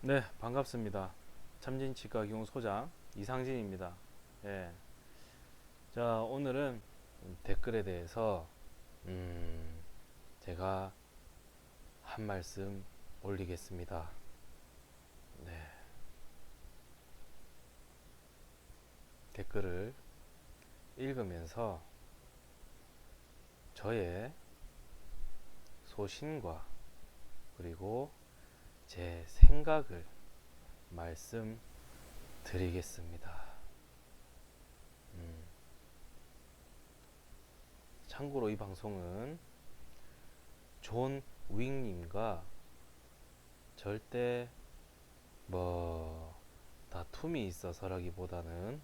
네, 반갑습니다. 참진치과 소장 이상진입니다. 예. 자, 오늘은 댓글에 대해서 제가 한 말씀 올리겠습니다. 네. 댓글을 읽으면서 저의 소신과 그리고 제 생각을 말씀드리겠습니다. 참고로 이 방송은 존 윅님과 절대 다툼이 있어서라기보다는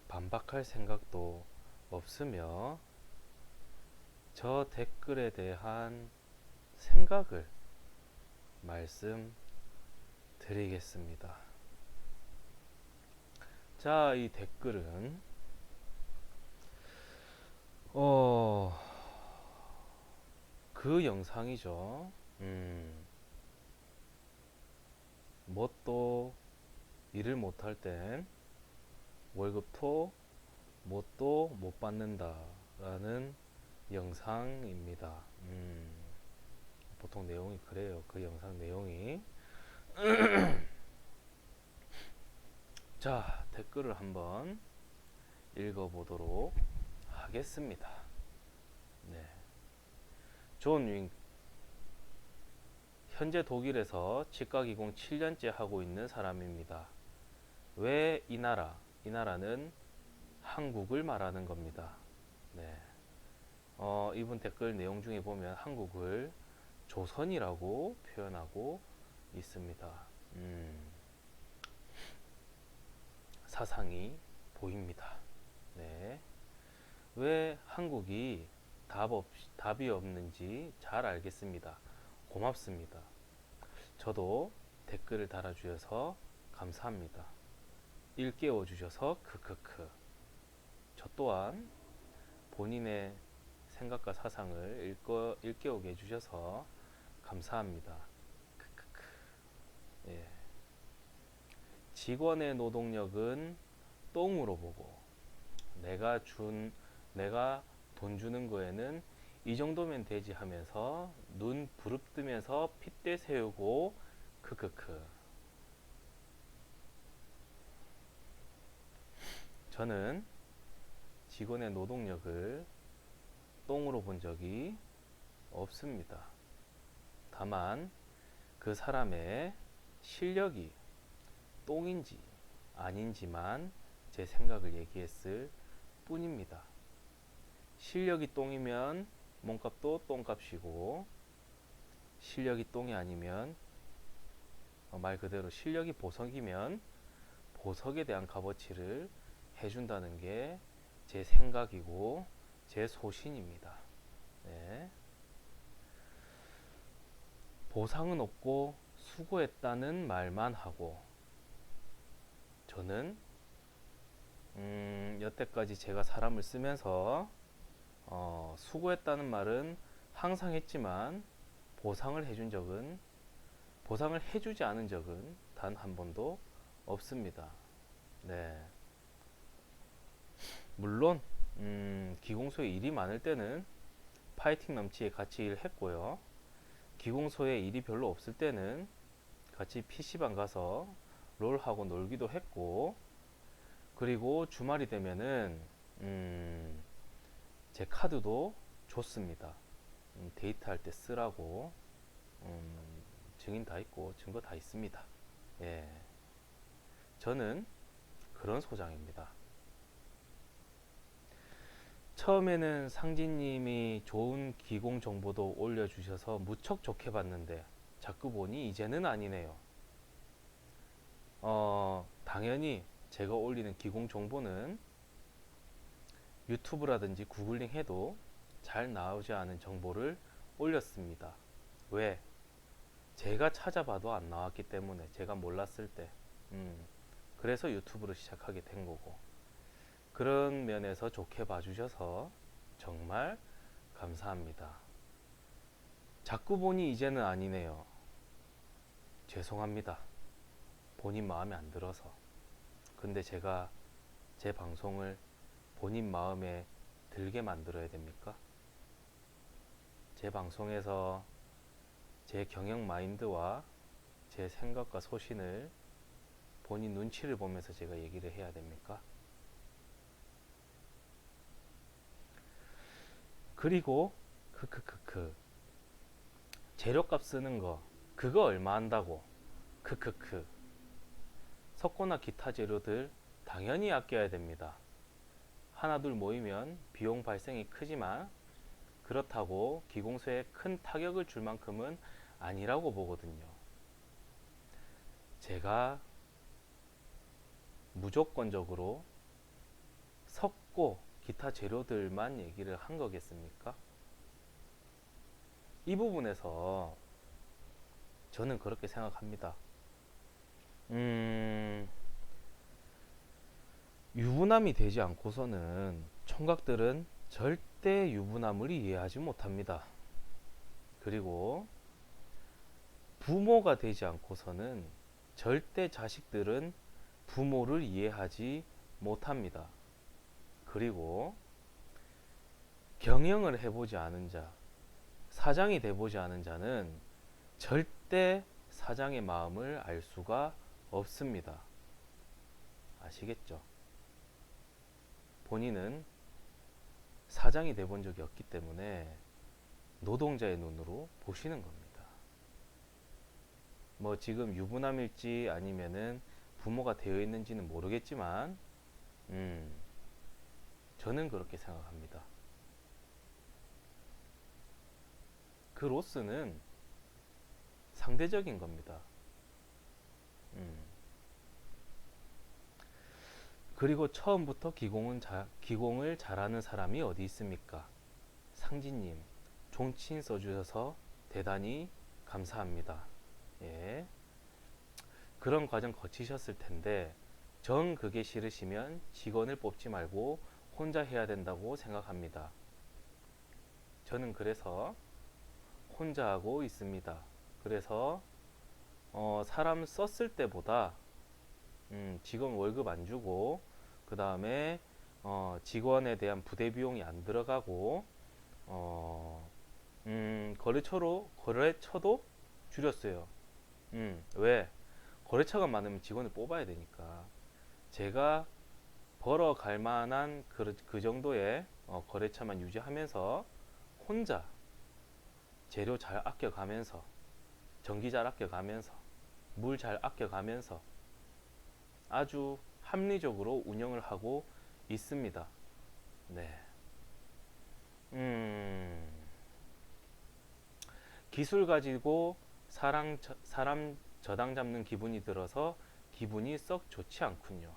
반박할 생각도 없으며 저 댓글에 대한 생각을 말씀드리겠습니다. 자, 이 댓글은 그 영상이죠. 뭣도 일을 못할 땐 월급도 뭣도 못 받는다 라는 영상입니다. 보통 내용이 그래요. 그 영상 내용이. 자, 댓글을 한번 읽어보도록 하겠습니다. 네. 존 윙, 현재 독일에서 치과기공 7년째 하고 있는 사람입니다. 왜 이 나라는 한국을 말하는 겁니다. 네. 이분 댓글 내용 중에 보면 한국을 조선이라고 표현하고 있습니다. 사상이 보입니다. 네. 왜 한국이 답이 없는지 잘 알겠습니다. 고맙습니다. 저도 댓글을 달아주셔서 감사합니다. 일깨워 주셔서 크크크. 저 또한 본인의 생각과 사상을 일깨우게 해주셔서 감사합니다. 크크크. 예. 직원의 노동력은 똥으로 보고 내가 돈 주는 거에는 이 정도면 되지 하면서 눈 부릅뜨면서 핏대 세우고 크크크. 저는 직원의 노동력을 똥으로 본 적이 없습니다. 다만 그 사람의 실력이 똥인지 아닌지만 제 생각을 얘기했을 뿐입니다. 실력이 똥이면 몸값도 똥값이고 실력이 똥이 아니면 말 그대로 실력이 보석이면 보석에 대한 값어치를 해준다는 게 제 생각이고 제 소신입니다. 네. 보상은 없고 수고했다는 말만 하고 저는 여태까지 제가 사람을 쓰면서 수고했다는 말은 항상 했지만 보상을 해주지 않은 적은 단 한 번도 없습니다. 네. 물론 기공소에 일이 많을 때는 파이팅 넘치게 같이 일했고요. 기공소에 일이 별로 없을 때는 같이 PC방 가서 롤하고 놀기도 했고, 그리고 주말이 되면은 제 카드도 줬습니다. 데이트할 때 쓰라고. 증인 다 있고 증거 다 있습니다. 예. 저는 그런 소장입니다. 처음에는 상진님이 좋은 기공 정보도 올려주셔서 무척 좋게 봤는데 자꾸 보니 이제는 아니네요. 당연히 제가 올리는 기공 정보는 유튜브라든지 구글링 해도 잘 나오지 않은 정보를 올렸습니다. 왜? 제가 찾아봐도 안 나왔기 때문에, 제가 몰랐을 때. 그래서 유튜브를 시작하게 된 거고, 그런 면에서 좋게 봐주셔서 정말 감사합니다. 자꾸 보니 이제는 아니네요. 죄송합니다. 본인 마음에 안 들어서. 근데 제가 제 방송을 본인 마음에 들게 만들어야 됩니까? 제 방송에서 제 경영 마인드와 제 생각과 소신을 본인 눈치를 보면서 제가 얘기를 해야 됩니까? 그리고 크크크크 재료값 쓰는 거 그거 얼마 한다고 크크크 석고나 기타 재료들 당연히 아껴야 됩니다. 하나둘 모이면 비용 발생이 크지만 그렇다고 기공소에 큰 타격을 줄 만큼은 아니라고 보거든요. 제가 무조건적으로 석고 기타 재료들만 얘기를 한 거겠습니까? 이 부분에서 저는 그렇게 생각합니다. 유부남이 되지 않고서는 총각들은 절대 유부남을 이해하지 못합니다. 그리고 부모가 되지 않고서는 절대 자식들은 부모를 이해하지 못합니다. 그리고 경영을 해보지 않은 자, 사장이 돼보지 않은 자는 절대 사장의 마음을 알 수가 없습니다. 아시겠죠? 본인은 사장이 돼본 적이 없기 때문에 노동자의 눈으로 보시는 겁니다. 뭐 지금 유부남일지 아니면은 부모가 되어 있는지는 모르겠지만 저는 그렇게 생각합니다. 그 로스는 상대적인 겁니다. 그리고 처음부터 기공을 잘하는 사람이 어디 있습니까? 상진님, 종친 써주셔서 대단히 감사합니다. 예. 그런 과정 거치셨을 텐데 정 그게 싫으시면 직원을 뽑지 말고 혼자 해야 된다고 생각합니다. 저는 그래서 혼자 하고 있습니다. 그래서 사람 썼을 때보다 직원 월급 안 주고 그 다음에 직원에 대한 부대 비용이 안 들어가고 거래처도 줄였어요. 왜? 거래처가 많으면 직원을 뽑아야 되니까. 제가 벌어갈 만한 그 정도의 거래처만 유지하면서 혼자 재료 잘 아껴가면서 전기 잘 아껴가면서 물 잘 아껴가면서 아주 합리적으로 운영을 하고 있습니다. 네. 기술 가지고 사람 저당 잡는 기분이 들어서 기분이 썩 좋지 않군요.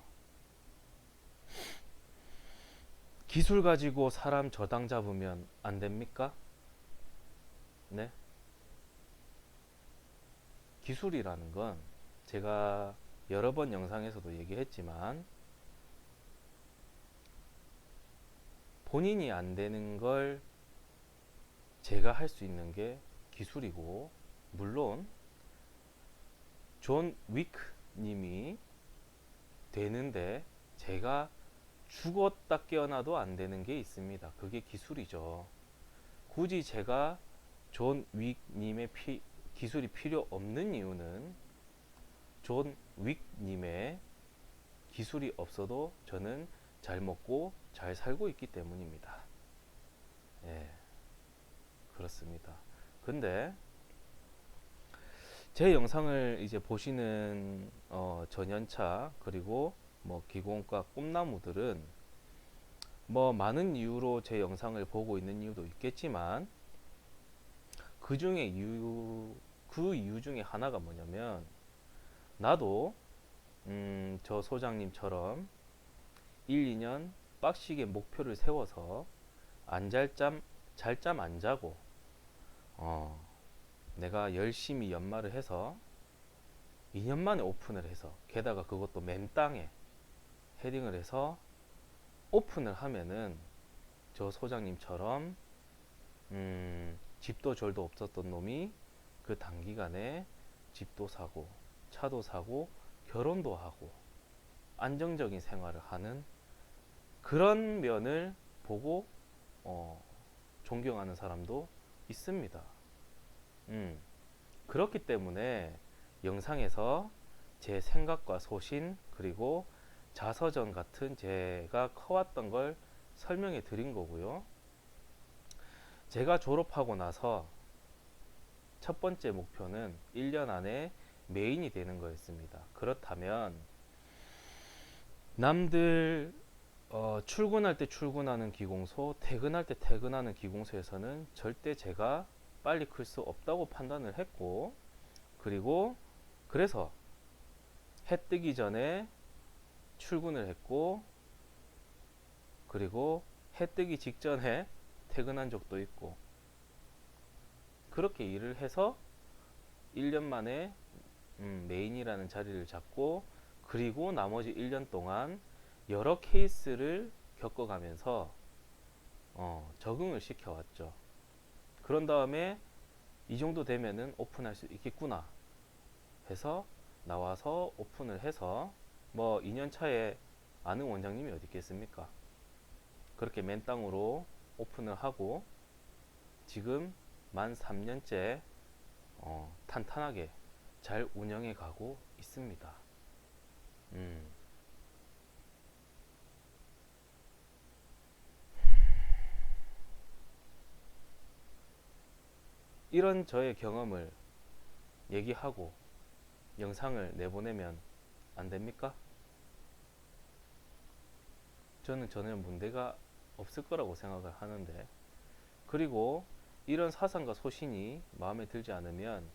기술 가지고 사람 저당 잡으면 안 됩니까? 네. 기술이라는 건 제가 여러 번 영상에서도 얘기했지만 본인이 안 되는 걸 제가 할 수 있는 게 기술이고, 물론 존 위크 님이 되는데 제가 죽었다 깨어나도 안 되는 게 있습니다. 그게 기술이죠. 굳이 제가 존 위크 님의 기술이 필요 없는 이유는 존 위크 님의 기술이 없어도 저는 잘 먹고 잘 살고 있기 때문입니다. 예, 그렇습니다. 근데 제 영상을 이제 보시는 전연차 그리고 뭐 기공과 꿈나무들은 뭐 많은 이유로 제 영상을 보고 있는 이유도 있겠지만 그 이유 중에 하나가 뭐냐면 나도 저 소장님처럼 1, 2년 빡시게 목표를 세워서 잘잠 안 자고 내가 열심히 연말을 해서 2년 만에 오픈을 해서 게다가 그것도 맨땅에 헤딩을 해서 오픈을 하면은 저 소장님처럼 집도 절도 없었던 놈이 그 단기간에 집도 사고 차도 사고 결혼도 하고 안정적인 생활을 하는 그런 면을 보고 존경하는 사람도 있습니다. 그렇기 때문에 영상에서 제 생각과 소신 그리고 자서전 같은 제가 커왔던 걸 설명해 드린 거고요. 제가 졸업하고 나서 첫 번째 목표는 1년 안에 메인이 되는 거였습니다. 그렇다면 남들 출근할 때 출근하는 기공소, 퇴근할 때 퇴근하는 기공소에서는 절대 제가 빨리 클 수 없다고 판단을 했고, 그리고 그래서 해 뜨기 전에 출근을 했고, 그리고 해 뜨기 직전에 퇴근한 적도 있고, 그렇게 일을 해서 1년 만에 메인이라는 자리를 잡고, 그리고 나머지 1년 동안 여러 케이스를 겪어가면서 적응을 시켜왔죠. 그런 다음에 이 정도 되면은 오픈할 수 있겠구나 해서 나와서 오픈을 해서 뭐 2년 차에 아는 원장님이 어디 있겠습니까? 그렇게 맨땅으로 오픈을 하고 지금 만 3년째 탄탄하게 잘 운영해 가고 있습니다. 이런 저의 경험을 얘기하고 영상을 내보내면 안 됩니까? 저는 전혀 문제가 없을 거라고 생각을 하는데, 그리고 이런 사상과 소신이 마음에 들지 않으면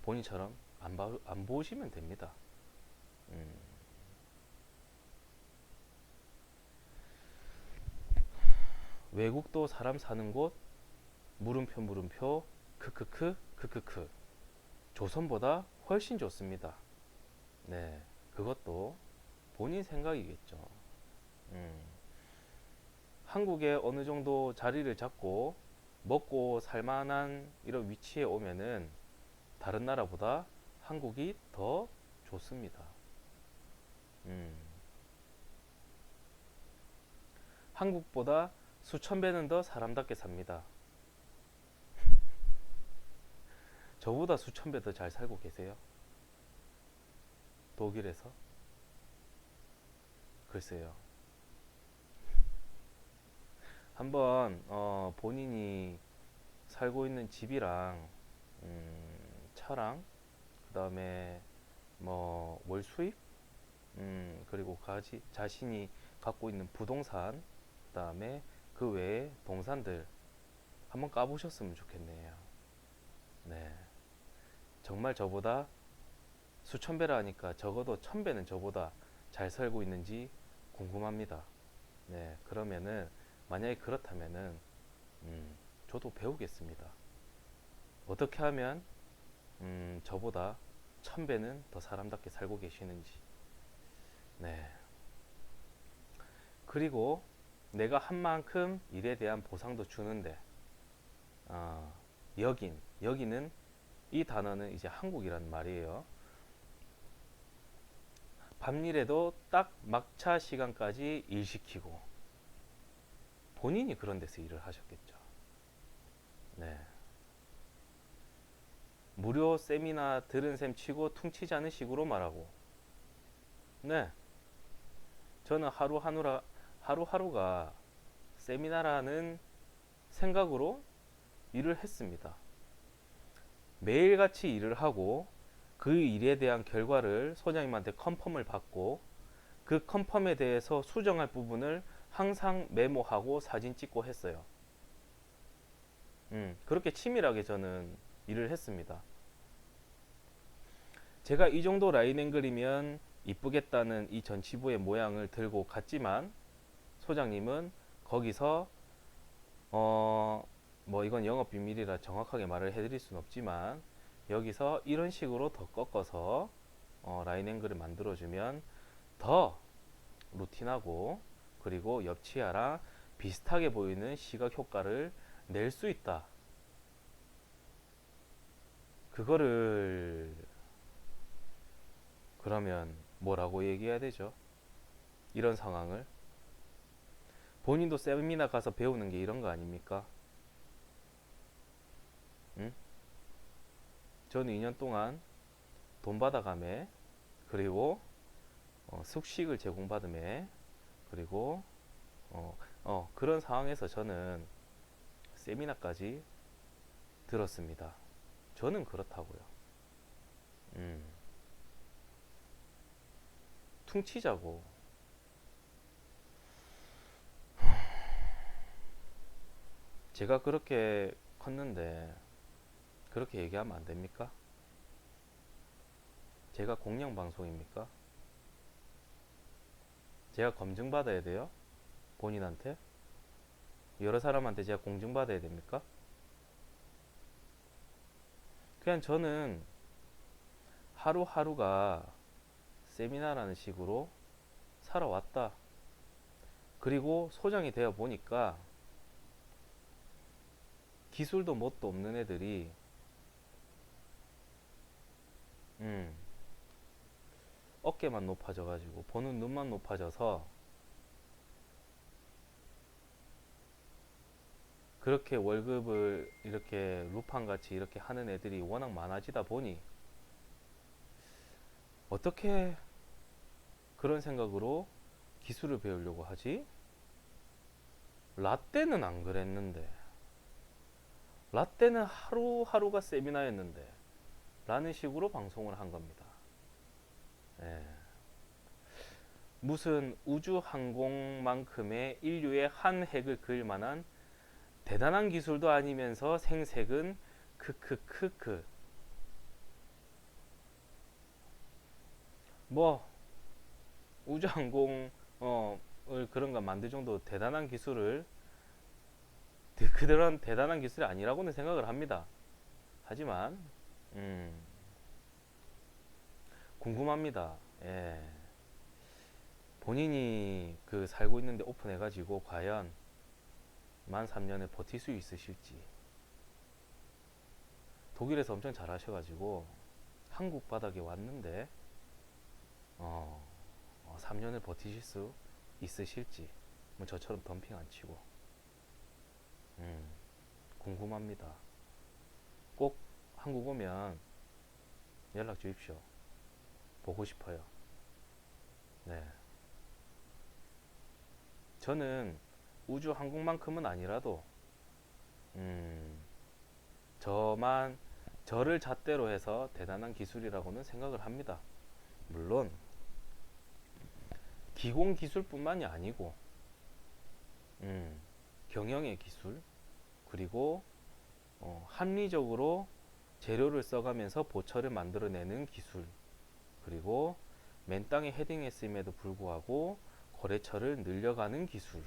본인처럼 안 보시면 됩니다. 외국도 사람 사는 곳 물음표 물음표 크크크 크크크 조선보다 훨씬 좋습니다. 네, 그것도 본인 생각이겠죠. 한국에 어느 정도 자리를 잡고 먹고 살만한 이런 위치에 오면은 다른 나라보다 한국이 더 좋습니다. 한국보다 수천 배는 더 사람답게 삽니다. 저보다 수천 배 더 잘 살고 계세요? 독일에서? 글쎄요. 한번 본인이 살고 있는 집이랑 차랑 그 다음에 뭐 월 수입 그리고 자신이 갖고 있는 부동산 그 다음에 그 외에 동산들 한번 까보셨으면 좋겠네요. 네, 정말 저보다 수천 배라 하니까 적어도 천 배는 저보다 잘 살고 있는지 궁금합니다. 네, 그러면은 만약에 그렇다면은 저도 배우겠습니다. 어떻게 하면 저보다 천 배는 더 사람답게 살고 계시는지. 네. 그리고 내가 한 만큼 일에 대한 보상도 주는데 여기는 이 단어는 이제 한국이란 말이에요. 밤일에도 딱 막차 시간까지 일 시키고 본인이 그런 데서 일을 하셨겠죠. 네. 무료 세미나 들은 셈 치고 퉁치지 않은 식으로 말하고. 네. 저는 하루하루가 세미나라는 생각으로 일을 했습니다. 매일같이 일을 하고 그 일에 대한 결과를 소장님한테 컨펌을 받고 그 컨펌에 대해서 수정할 부분을 항상 메모하고 사진 찍고 했어요. 그렇게 치밀하게 저는 일을 했습니다. 제가 이 정도 라인 앵글이면 이쁘겠다는 이 전치부의 모양을 들고 갔지만 소장님은 거기서 뭐 이건 영업 비밀이라 정확하게 말을 해드릴 수는 없지만 여기서 이런 식으로 더 꺾어서 라인 앵글을 만들어주면 더 루틴하고 그리고 옆치아랑 비슷하게 보이는 시각 효과를 낼 수 있다. 그거를 그러면 뭐라고 얘기해야 되죠? 이런 상황을 본인도 세미나 가서 배우는 게 이런 거 아닙니까? 응? 저는 2년 동안 돈 받아가매, 그리고 숙식을 제공받음에, 그리고 그런 상황에서 저는 세미나까지 들었습니다. 저는 그렇다고요. 음, 퉁치자고. 제가 그렇게 컸는데 그렇게 얘기하면 안 됩니까? 제가 공영 방송입니까? 제가 검증받아야 돼요? 본인한테? 여러 사람한테 제가 공증받아야 됩니까? 그냥 저는 하루하루가 세미나라는 식으로 살아왔다. 그리고 소장이 되어 보니까 기술도 뭣도 없는 애들이 음, 어깨만 높아져가지고 보는 눈만 높아져서 그렇게 월급을 이렇게 루팡같이 이렇게 하는 애들이 워낙 많아지다 보니 어떻게 그런 생각으로 기술을 배우려고 하지? 라떼는 안 그랬는데, 라떼는 하루하루가 세미나였는데 라는 식으로 방송을 한 겁니다. 예. 무슨 우주항공만큼의 인류의 한 획을 그을 만한 대단한 기술도 아니면서 생색은 크크크크. 뭐 우주항공 을 그런 거 만들 정도 대단한 기술을 그런 대단한 기술이 아니라고는 생각을 합니다. 하지만 궁금합니다. 예. 본인이 그 살고 있는데 오픈해가지고 과연 만 3년을 버틸 수 있으실지. 독일에서 엄청 잘하셔가지고 한국 바닥에 왔는데 3년을 버티실 수 있으실지. 뭐 저처럼 덤핑 안 치고 궁금합니다. 꼭 한국 오면 연락 주십시오. 보고 싶어요. 네. 저는 우주 항공만큼은 아니라도 저를 잣대로 해서 대단한 기술이라고는 생각을 합니다. 물론 기공 기술뿐만이 아니고 경영의 기술, 그리고 합리적으로 재료를 써가면서 보철을 만들어내는 기술, 그리고 맨 땅에 헤딩했음에도 불구하고 거래처를 늘려가는 기술.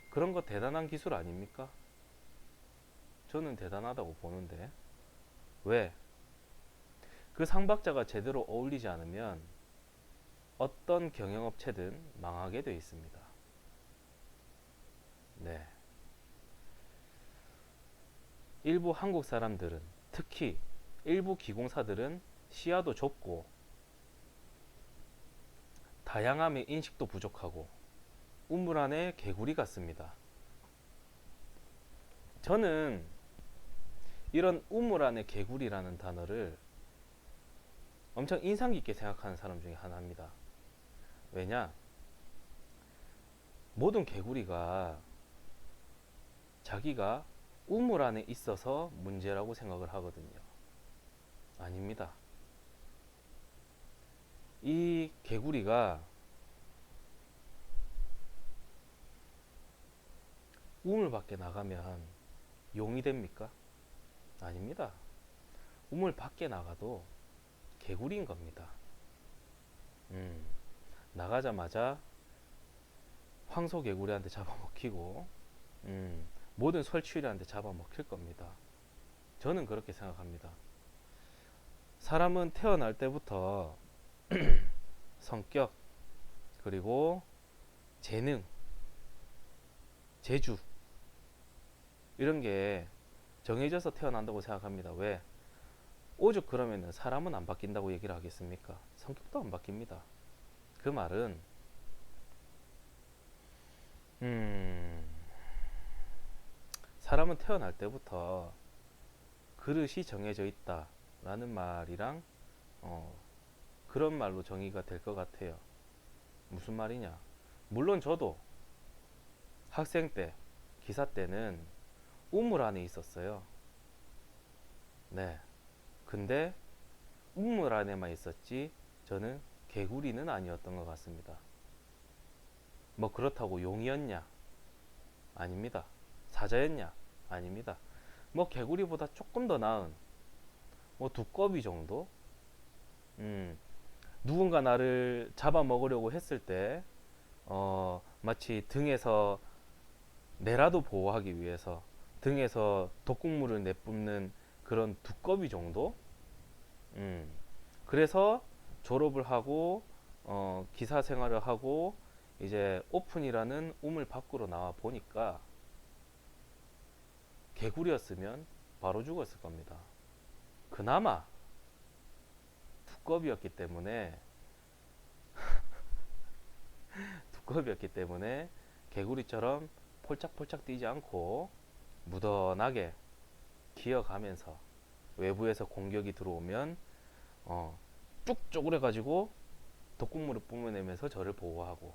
그런 거 대단한 기술 아닙니까? 저는 대단하다고 보는데. 왜? 그 상박자가 제대로 어울리지 않으면 어떤 경영업체든 망하게 되어 있습니다. 네. 일부 한국 사람들은, 특히 일부 기공사들은 시야도 좁고 다양함의 인식도 부족하고 우물 안에 개구리 같습니다. 저는 이런 우물 안에 개구리라는 단어를 엄청 인상 깊게 생각하는 사람 중에 하나입니다. 왜냐? 모든 개구리가 자기가 우물 안에 있어서 문제라고 생각을 하거든요. 아닙니다. 이 개구리가 우물 밖에 나가면 용이 됩니까? 아닙니다. 우물 밖에 나가도 개구리인 겁니다. 나가자마자 황소 개구리한테 잡아먹히고 모든 설치류한테 잡아먹힐 겁니다. 저는 그렇게 생각합니다. 사람은 태어날 때부터 성격, 그리고 재능, 재주 이런 게 정해져서 태어난다고 생각합니다. 왜? 오죽 그러면은 사람은 안 바뀐다고 얘기를 하겠습니까? 성격도 안 바뀝니다. 그 말은 음, 사람은 태어날 때부터 그릇이 정해져 있다라는 말이랑 그런 말로 정의가 될 것 같아요. 무슨 말이냐? 물론 저도 학생 때, 기사 때는 우물 안에 있었어요. 네. 근데 우물 안에만 있었지 저는 개구리는 아니었던 것 같습니다. 뭐 그렇다고 용이었냐? 아닙니다. 사자였냐? 아닙니다. 뭐 개구리보다 조금 더 나은 뭐 두꺼비 정도? 누군가 나를 잡아먹으려고 했을 때 마치 등에서 내라도 보호하기 위해서 등에서 독극물을 내뿜는 그런 두꺼비 정도? 그래서 졸업을 하고 기사 생활을 하고 이제 오픈이라는 우물 밖으로 나와 보니까 개구리였으면 바로 죽었을 겁니다. 그나마 두꺼비였기 때문에 두꺼비였기 때문에 개구리처럼 폴짝폴짝 뛰지 않고 무던하게 기어가면서 외부에서 공격이 들어오면 쭉 쪼그려 가지고 독극물을 뿜어내면서 저를 보호하고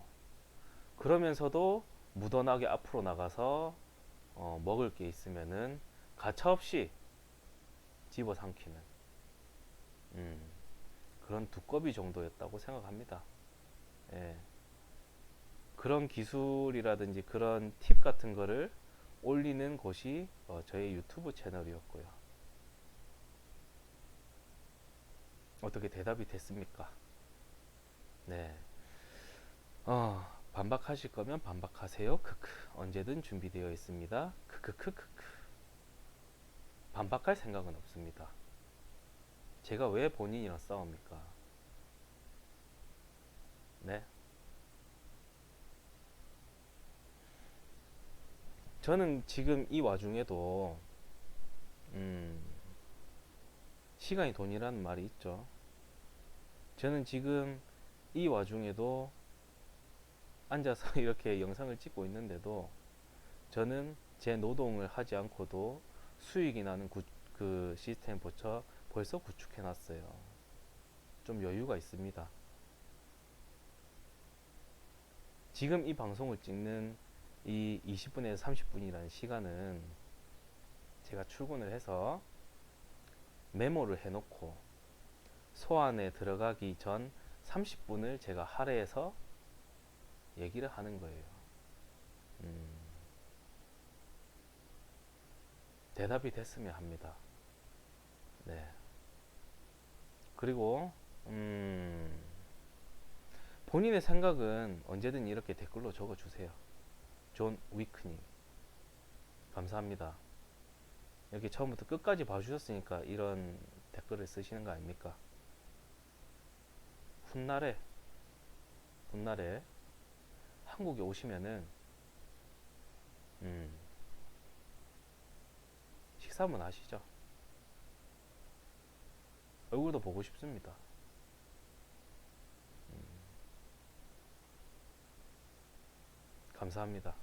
그러면서도 무던하게 앞으로 나가서 먹을 게 있으면은 가차없이 집어삼키는 그런 두꺼비 정도였다고 생각합니다. 예. 그런 기술이라든지 그런 팁 같은 거를 올리는 곳이 저의 유튜브 채널이었고요. 어떻게 대답이 됐습니까? 네. 반박하실 거면 반박하세요. 크크. 언제든 준비되어 있습니다. 크크크크크. 반박할 생각은 없습니다. 제가 왜 본인이랑 싸웁니까? 네. 저는 지금 이 와중에도 음, 시간이 돈이라는 말이 있죠. 저는 지금 이 와중에도 앉아서 이렇게 영상을 찍고 있는데도 저는 제 노동을 하지 않고도 수익이 나는 그 시스템 벌써 구축해 놨어요. 좀 여유가 있습니다. 지금 이 방송을 찍는 이 20분에서 30분이라는 시간은 제가 출근을 해서 메모를 해놓고 소안에 들어가기 전 30분을 제가 할애해서 얘기를 하는 거예요. 대답이 됐으면 합니다. 네. 그리고 본인의 생각은 언제든 이렇게 댓글로 적어주세요. 존 위크님 감사합니다. 이렇게 처음부터 끝까지 봐주셨으니까 이런 댓글을 쓰시는 거 아닙니까? 훗날에 한국에 오시면은 식사 한번 하시죠. 얼굴도 보고 싶습니다. 감사합니다.